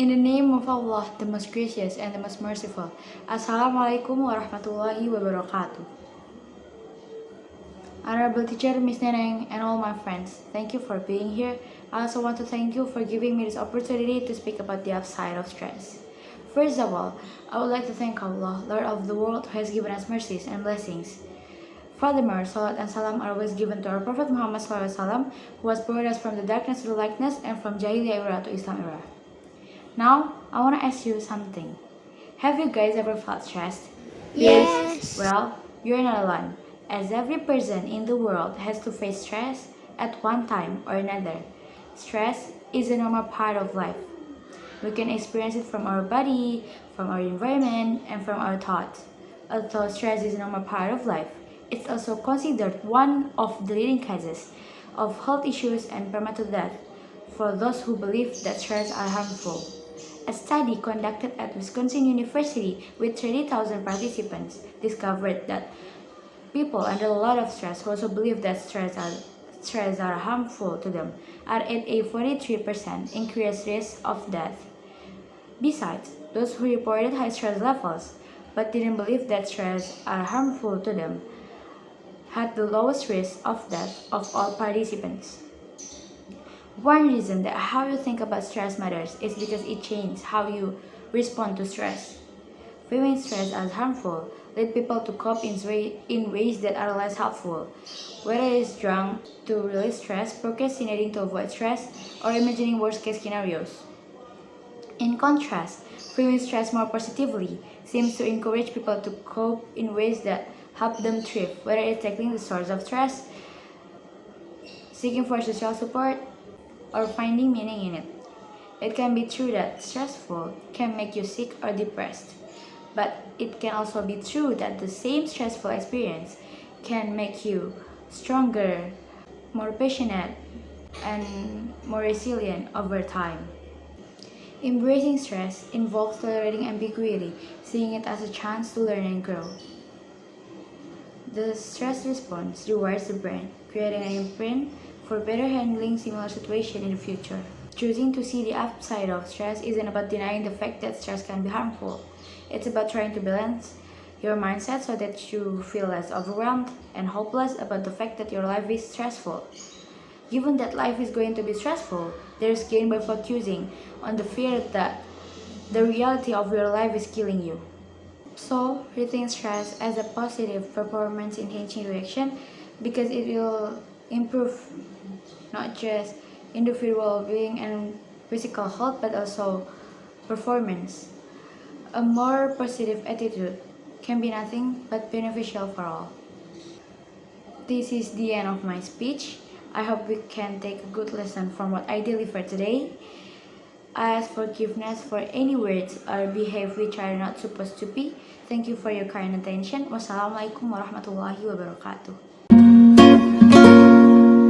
In the name of Allah, the most gracious and the most merciful. Assalamualaikum warahmatullahi wabarakatuh. Honorable teacher, Miss Neneng, and all my friends, thank you for being here. I also want to thank you for giving me this opportunity to speak about the upside of stress. First of all, I would like to thank Allah, Lord of the world, who has given us mercies and blessings. Furthermore, salat and salam are always given to our Prophet Muhammad SAW, who has brought us from the darkness to the lightness and from Jahiliyyah era to Islam era. Now, I want to ask you something. Have you guys ever felt stressed? Yes. Well, you're not alone, as every person in the world has to face stress at one time or another. Stress is a normal part of life. We can experience it from our body, from our environment, and from our thoughts. Although stress is a normal part of life, it's also considered one of the leading causes of health issues and premature death for those who believe that stress are harmful. A study conducted at Wisconsin University with 30,000 participants discovered that people under a lot of stress who also believe that stress are harmful to them are at a 43% increased risk of death. Besides, those who reported high stress levels but didn't believe that stress are harmful to them had the lowest risk of death of all participants. One reason that how you think about stress matters is because it changes how you respond to stress. Viewing stress as harmful lead people to cope in ways that are less helpful, whether it's drunk to release stress, procrastinating to avoid stress, or imagining worst-case scenarios. In contrast, viewing stress more positively seems to encourage people to cope in ways that help them thrive, whether it's tackling the source of stress, seeking for social support, or finding meaning in it. It can be true that stressful can make you sick or depressed, but it can also be true that the same stressful experience can make you stronger, more passionate, and more resilient over time. Embracing stress involves tolerating ambiguity, seeing it as a chance to learn and grow. The stress response rewires the brain, creating an imprint for better handling similar situations in the future. Choosing to see the upside of stress isn't about denying the fact that stress can be harmful. It's about trying to balance your mindset so that you feel less overwhelmed and hopeless about the fact that your life is stressful. Given that life is going to be stressful, there is gain by focusing on the fear that the reality of your life is killing you. So, rethink stress as a positive performance-enhancing reaction because it will improve not just individual well-being and physical health but also performance. A more positive attitude can be nothing but beneficial for all. This is the end of my speech. I hope we can take a good lesson from what I delivered today. I ask forgiveness for any words or behave which are not supposed to be. Thank you for your kind attention. Wassalamualaikum warahmatullahi wabarakatuh.